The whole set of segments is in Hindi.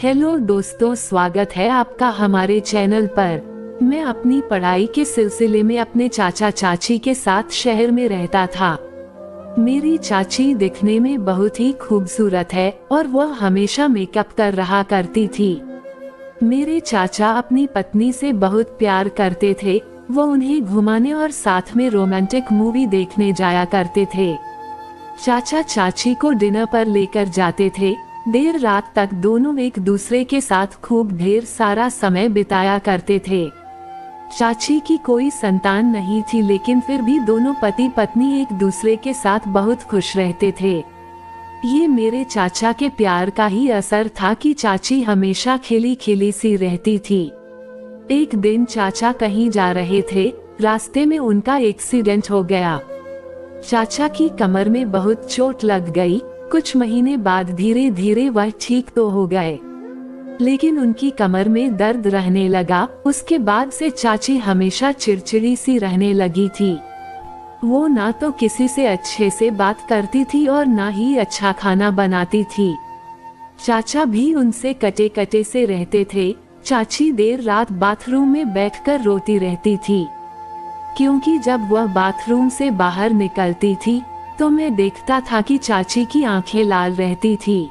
हेलो दोस्तों, स्वागत है आपका हमारे चैनल पर। मैं अपनी पढ़ाई के सिलसिले में अपने चाचा चाची के साथ शहर में रहता था। मेरी चाची दिखने में बहुत ही खूबसूरत है और वह हमेशा मेकअप कर रहा करती थी। मेरे चाचा अपनी पत्नी से बहुत प्यार करते थे। वो उन्हें घुमाने और साथ में रोमांटिक मूवी देखने जाया करते थे। चाचा चाची को डिनर पर लेकर जाते थे। देर रात तक दोनों एक दूसरे के साथ खूब ढेर सारा समय बिताया करते थे। चाची की कोई संतान नहीं थी, लेकिन फिर भी दोनों पति पत्नी एक दूसरे के साथ बहुत खुश रहते थे। ये मेरे चाचा के प्यार का ही असर था कि चाची हमेशा खिली खिली सी रहती थी। एक दिन चाचा कहीं जा रहे थे। रास्ते में उनका एक्सीडेंट हो गया। चाचा की कमर में बहुत चोट लग गई। कुछ महीने बाद धीरे धीरे वह ठीक तो हो गए, लेकिन उनकी कमर में दर्द रहने लगा। उसके बाद से चाची हमेशा चिड़चिड़ी सी रहने लगी थी। वो ना तो किसी से अच्छे से बात करती थी और ना ही अच्छा खाना बनाती थी। चाचा भी उनसे कटे कटे से रहते थे। चाची देर रात बाथरूम में बैठकर रोती रहती थी, क्योंकि जब वह बाथरूम से बाहर निकलती थी तो मैं देखता था कि चाची की आंखें लाल रहती थी।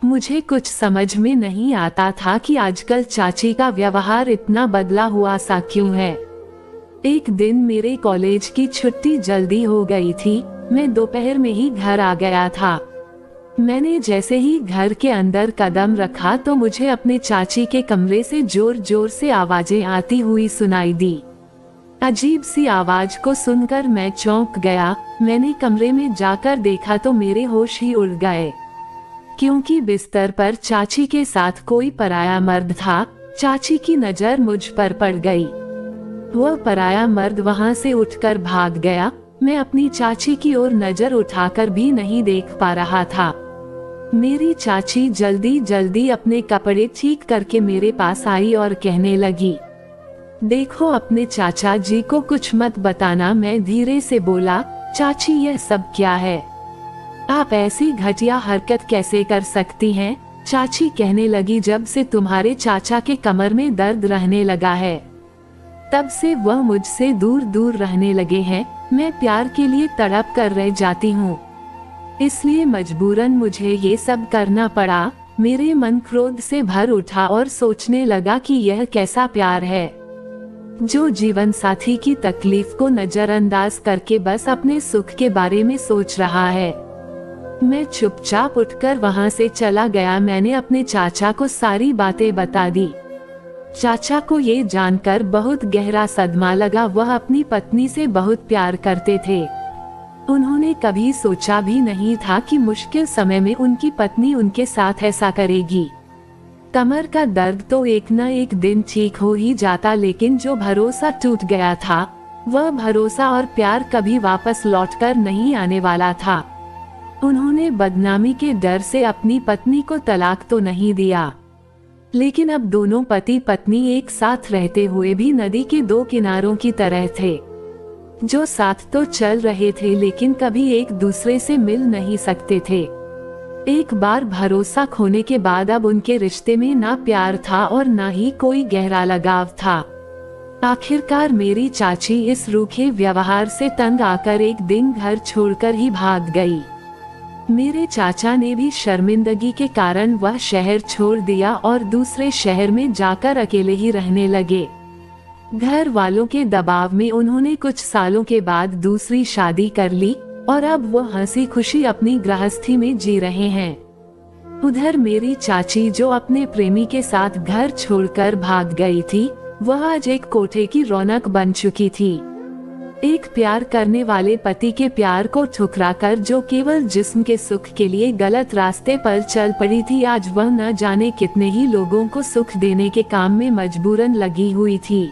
मुझे कुछ समझ में नहीं आता था कि आजकल चाची का व्यवहार इतना बदला हुआ सा क्यों है। एक दिन मेरे कॉलेज की छुट्टी जल्दी हो गई थी। मैं दोपहर में ही घर आ गया था। मैंने जैसे ही घर के अंदर कदम रखा तो मुझे अपने चाची के कमरे से जोर जोर से आवाजें आती हुई सुनाई दी। अजीब सी आवाज को सुनकर मैं चौंक गया। मैंने कमरे में जाकर देखा तो मेरे होश ही उड़ गए, क्योंकि बिस्तर पर चाची के साथ कोई पराया मर्द था। चाची की नजर मुझ पर पड़ गई। वह पराया मर्द वहां से उठकर भाग गया। मैं अपनी चाची की ओर नजर उठाकर भी नहीं देख पा रहा था। मेरी चाची जल्दी जल्दी अपने कपड़े ठीक करके मेरे पास आई और कहने लगी, देखो अपने चाचा जी को कुछ मत बताना। मैं धीरे से बोला, चाची यह सब क्या है? आप ऐसी घटिया हरकत कैसे कर सकती हैं? चाची कहने लगी, जब से तुम्हारे चाचा के कमर में दर्द रहने लगा है तब से वह मुझसे दूर दूर रहने लगे हैं। मैं प्यार के लिए तड़प कर रह जाती हूँ, इसलिए मजबूरन मुझे ये सब करना पड़ा। मेरे मन क्रोध से भर उठा और सोचने लगा कि यह कैसा प्यार है जो जीवन साथी की तकलीफ को नजरअंदाज करके बस अपने सुख के बारे में सोच रहा है। मैं चुपचाप उठकर वहां से चला गया। मैंने अपने चाचा को सारी बातें बता दी। चाचा को ये जानकर बहुत गहरा सदमा लगा। वह अपनी पत्नी से बहुत प्यार करते थे। उन्होंने कभी सोचा भी नहीं था कि मुश्किल समय में उनकी पत्नी उनके साथ ऐसा करेगी। कमर का दर्द तो एक न एक दिन ठीक हो ही जाता, लेकिन जो भरोसा टूट गया था वह भरोसा और प्यार कभी वापस लौटकर नहीं आने वाला था। उन्होंने बदनामी के डर से अपनी पत्नी को तलाक तो नहीं दिया, लेकिन अब दोनों पति पत्नी एक साथ रहते हुए भी नदी के दो किनारों की तरह थे, जो साथ तो चल रहे थे लेकिन कभी एक दूसरे से मिल नहीं सकते थे। एक बार भरोसा खोने के बाद अब उनके रिश्ते में ना प्यार था और ना ही कोई गहरा लगाव था। आखिरकार मेरी चाची इस रूखे व्यवहार से तंग आकर एक दिन घर छोड़कर ही भाग गई। मेरे चाचा ने भी शर्मिंदगी के कारण वह शहर छोड़ दिया और दूसरे शहर में जाकर अकेले ही रहने लगे। घर वालों के दबाव में उन्होंने कुछ सालों के बाद दूसरी शादी कर ली और अब वो हंसी खुशी अपनी गृहस्थी में जी रहे हैं। उधर मेरी चाची, जो अपने प्रेमी के साथ घर छोड़कर भाग गई थी, वह आज एक कोठे की रौनक बन चुकी थी। एक प्यार करने वाले पति के प्यार को ठुकराकर जो केवल जिस्म के सुख के लिए गलत रास्ते पर चल पड़ी थी, आज वह न जाने कितने ही लोगों को सुख देने के काम में मजबूरन लगी हुई थी।